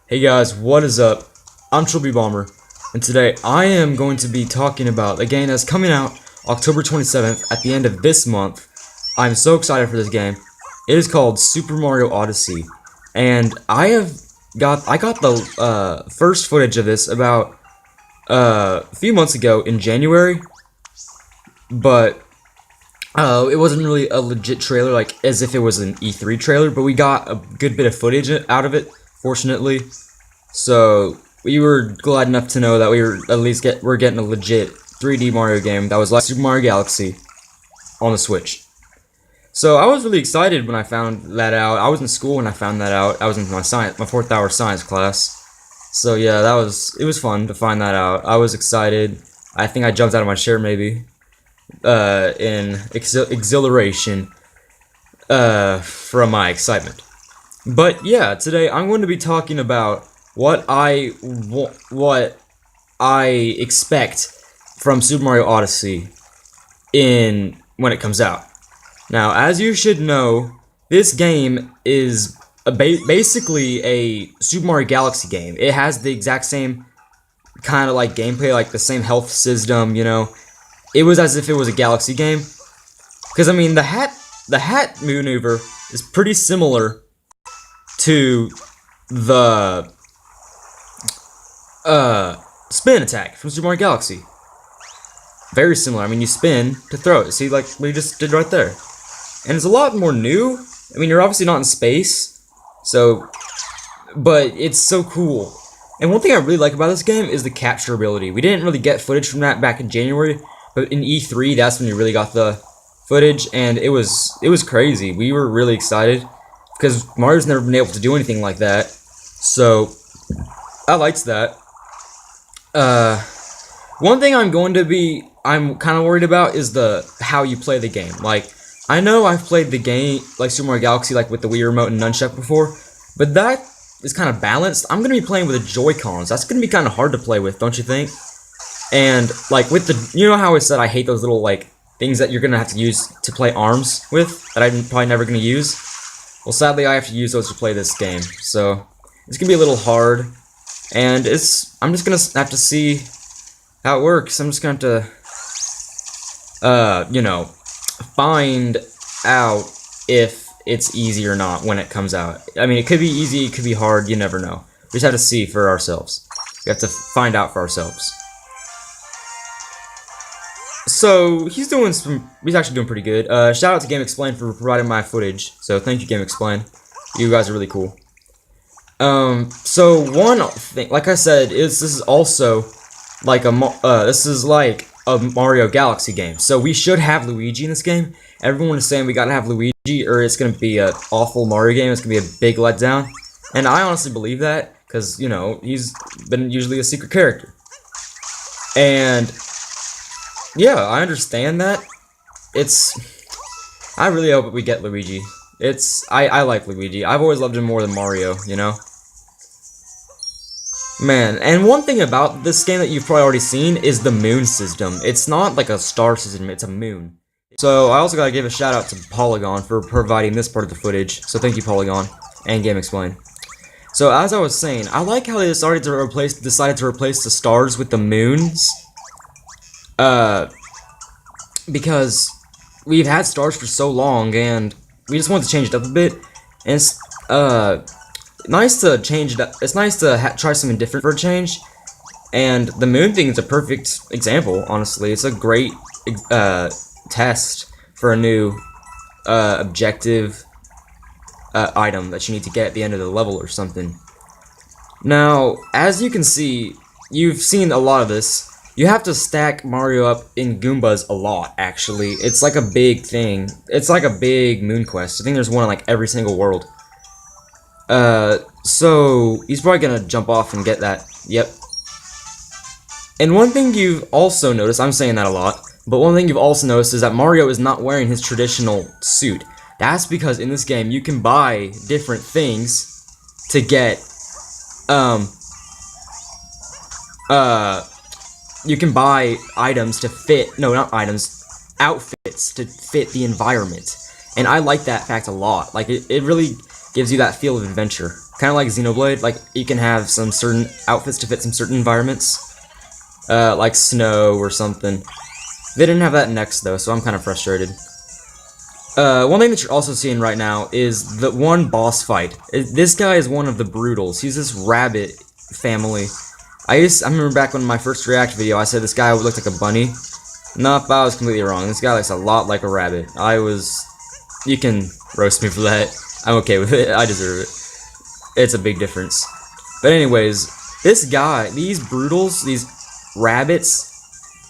Hey guys, what is up? I'm Trilby Bomber, and today I am going to be talking about a game that's coming out October 27th at the end of this month. I'm so excited for this game. It is called Super Mario Odyssey, and I got the first footage of this about a few months ago in January, but it wasn't really a legit trailer, like as if it was an E3 trailer, but we got a good bit of footage out of it, fortunately. So we were glad enough to know that we're getting a legit 3D Mario game that was like Super Mario Galaxy on the Switch. So I was really excited when I found that out. I was in school when I found that out. I was in my 4th hour science class. So yeah, it was fun to find that out. I was excited. I think I jumped out of my chair maybe in exhilaration from my excitement. But yeah, today I'm going to be talking about what I expect from Super Mario Odyssey when it comes out. Now, as you should know, this game is basically a Super Mario Galaxy game. It has the exact same kind of like gameplay, like the same health system, you know. It was as if it was a Galaxy game. Because, I mean, the hat maneuver is pretty similar to the spin attack from Super Mario Galaxy. Very similar. I mean, you spin to throw it. See, like we just did right there. And it's a lot more new. I mean, you're obviously not in space, but it's so cool. And one thing I really like about this game is the capture ability. We didn't really get footage from that back in January, but in E3, that's when you really got the footage, and it was crazy. We were really excited because Mario's never been able to do anything like that. So I liked that. One thing I'm kind of worried about is how you play the game. Like, I know I've played the game, like Super Mario Galaxy, like with the Wii Remote and Nunchuck before, but that is kind of balanced. I'm going to be playing with the Joy-Cons. That's going to be kind of hard to play with, don't you think? And, like, you know how I said I hate those little, like, things that you're going to have to use to play ARMS with, that I'm probably never going to use? Well, sadly, I have to use those to play this game, so it's going to be a little hard, and I'm just going to have to see how it works. I'm just going to have to, you know, find out if it's easy or not when it comes out. I mean, it could be easy, it could be hard, you never know. We just have to see for ourselves. We have to find out for ourselves. So, he's actually doing pretty good. Shout out to Game Explain for providing my footage. So, thank you, Game Explain. You guys are really cool. So one thing, like I said, this is also like this is like a Mario Galaxy game. So we should have Luigi in this game. Everyone is saying we gotta have Luigi or it's gonna be an awful Mario game. It's gonna be a big letdown. And I honestly believe that, because, you know, he's been usually a secret character. And yeah, I understand that. I really hope we get Luigi. I like Luigi. I've always loved him more than Mario, you know? Man, and one thing about this game that you've probably already seen is the moon system. It's not like a star system, it's a moon. So I also gotta give a shout out to Polygon for providing this part of the footage. So thank you, Polygon, and Game Explain. So as I was saying, I like how they decided to replace the stars with the moons. Because we've had stars for so long, and we just wanted to change it up a bit. And it's nice to change it up. It's nice to try something different for a change. And the moon thing is a perfect example, honestly. It's a great test for a new objective item that you need to get at the end of the level or something. Now, as you can see, you've seen a lot of this. You have to stack Mario up in Goombas a lot, actually. It's like a big thing. It's like a big moon quest. I think there's one in like every single world. So he's probably gonna jump off and get that. Yep. And one thing you've also noticed, I'm saying that a lot, but one thing you've also noticed is that Mario is not wearing his traditional suit. That's because in this game you can buy different things to get, you can buy items to fit, no, not items, outfits to fit the environment. And I like that fact a lot. Like, it really gives you that feel of adventure. kind of like Xenoblade. Like you can have some certain outfits to fit some certain environments, like snow or something. They didn't have that next though, so I'm kind of frustrated. One thing that you're also seeing right now is the one boss fight. This guy is one of the Brutals. He's this rabbit family. I remember back when my first React video, I said this guy looked like a bunny. Nope, I was completely wrong. This guy looks a lot like a rabbit. You can roast me for that. I'm okay with it. I deserve it. It's a big difference. But anyways, these Brutals, these rabbits,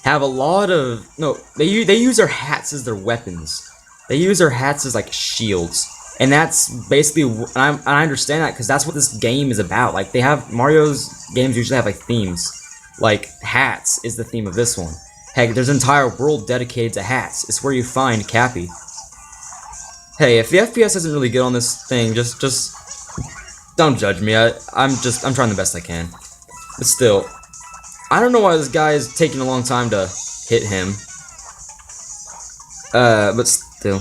have a lot of they use their hats as their weapons. They use their hats as like shields, and that's basically I understand that because that's what this game is about. Like Mario's games usually have like themes, like hats is the theme of this one. Heck, there's an entire world dedicated to hats. It's where you find Cappy. Hey, if the FPS isn't really good on this thing, just don't judge me. I'm trying the best I can. But still, I don't know why this guy is taking a long time to hit him. But still.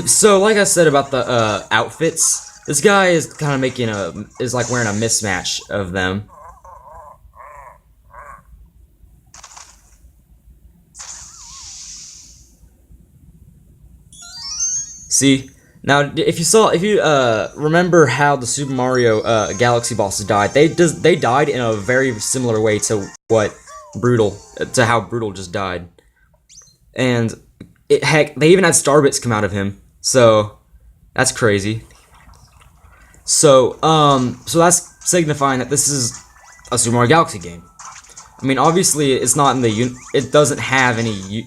So like I said about the outfits, this guy is kind of is like wearing a mismatch of them. See? Now, if you remember how the Super Mario Galaxy bosses died, they died in a very similar way to how Brutal just died, and heck, they even had star bits come out of him, so that's crazy. So that's signifying that this is a Super Mario Galaxy game. I mean, obviously, it's not in it doesn't have any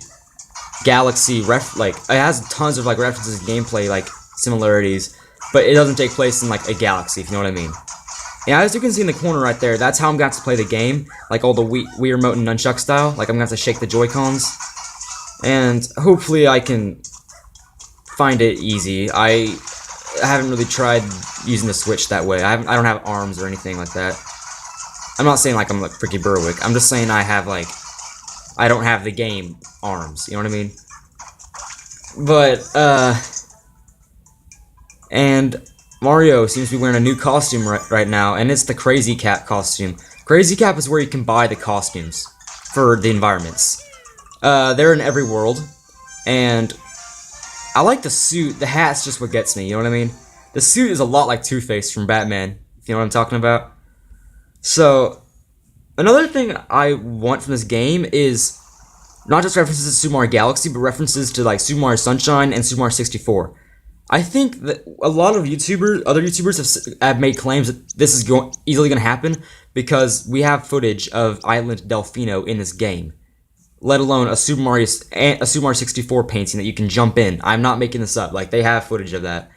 Galaxy it has tons of like references, gameplay like similarities, but it doesn't take place in like a galaxy, if you know what I mean. Yeah, as you can see in the corner right there, that's how I'm going to play the game, like all the Wii remote and nunchuck style. Like I'm going to shake the Joy-Cons, and hopefully I can find it easy. I haven't really tried using the Switch that way. I don't have arms or anything like that. I'm not saying like I'm like Ricky Berwick. I'm just saying I don't have the game arms, you know what I mean? But, and Mario seems to be wearing a new costume right now, and it's the Crazy Cap costume. Crazy Cap is where you can buy the costumes for the environments. They're in every world, and I like the suit. The hat's just what gets me, you know what I mean? The suit is a lot like Two-Face from Batman, if you know what I'm talking about. So, another thing I want from this game is not just references to Super Mario Galaxy, but references to like Super Mario Sunshine and Super Mario 64. I think that a lot of other YouTubers have made claims that this is easily going to happen because we have footage of Island Delfino in this game, let alone a Super Mario 64 painting that you can jump in. I'm not making this up. Like, they have footage of that.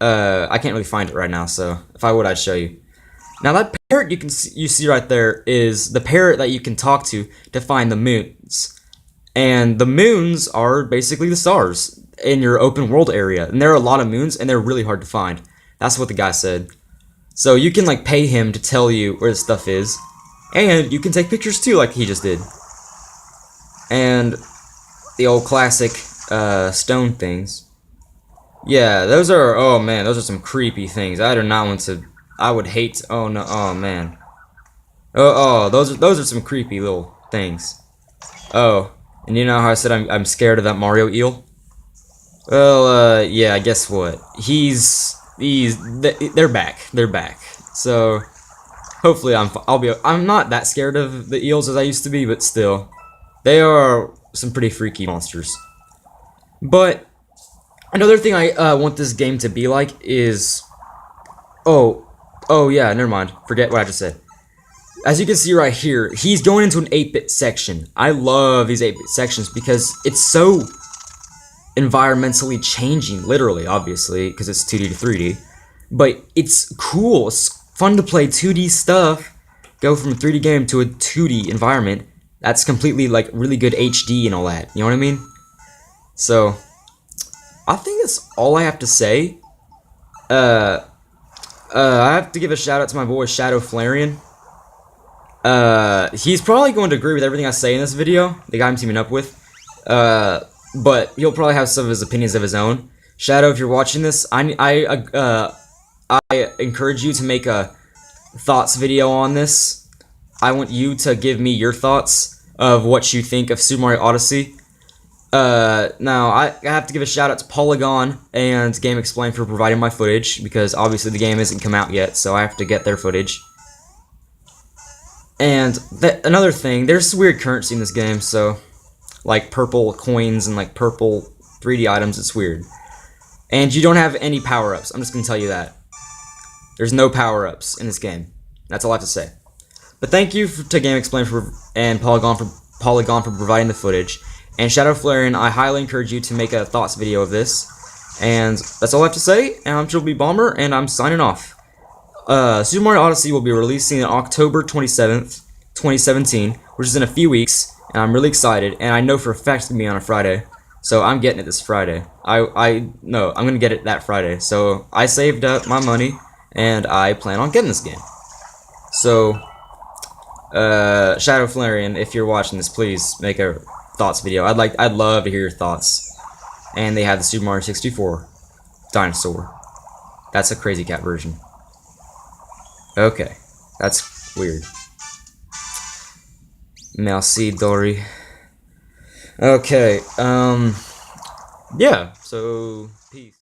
I can't really find it right now, so if I would, I'd show you. Now that parrot you see right there is the parrot that you can talk to find the moons. And the moons are basically the stars in your open world area. And there are a lot of moons, and they're really hard to find. That's what the guy said. So you can like pay him to tell you where the stuff is. And you can take pictures too, like he just did. And the old classic stone things. Yeah, those are, oh man, those are some creepy things. I do not want to, I would hate, oh no, oh man. Those are some creepy little things. Oh, and you know how I said I'm scared of that Mario eel? Well, yeah, guess what? They're back. They're back. So, hopefully I'm not that scared of the eels as I used to be, but still. They are some pretty freaky monsters. But, another thing I want this game to be like is... Oh yeah, never mind. Forget what I just said. As you can see right here, he's going into an 8-bit section. I love these 8-bit sections because it's so environmentally changing, literally, obviously, because it's 2D to 3D. But it's cool. It's fun to play 2D stuff, go from a 3D game to a 2D environment. That's completely, like, really good HD and all that. You know what I mean? So, I think that's all I have to say. I have to give a shout out to my boy Shadow Flareon. He's probably going to agree with everything I say in this video, the guy I'm teaming up with. But he'll probably have some of his opinions of his own. Shadow, if you're watching this, I encourage you to make a thoughts video on this. I want you to give me your thoughts of what you think of Super Mario Odyssey. Now, I have to give a shout out to Polygon and Game Explain for providing my footage, because obviously the game hasn't come out yet, so I have to get their footage. And another thing, there's weird currency in this game, so like purple coins and like purple 3D items, it's weird. And you don't have any power-ups, I'm just gonna tell you that. There's no power-ups in this game. That's all I have to say. But thank you to Game Explain and Polygon for providing the footage. And Shadow Flareon, I highly encourage you to make a thoughts video of this. And that's all I have to say. And I'm Triple B Bomber, and I'm signing off. Super Mario Odyssey will be releasing on October 27th, 2017, which is in a few weeks. And I'm really excited. And I know for a fact it's going to be on a Friday. So I'm getting it this Friday. I'm going to get it that Friday. So I saved up my money, and I plan on getting this game. So, Shadow Flareon, if you're watching this, please make a thoughts video. I'd love to hear your thoughts. And they have the Super Mario 64 dinosaur. That's a Crazy Cat version. Okay, that's weird. Merci, Dory. Okay, yeah, so peace.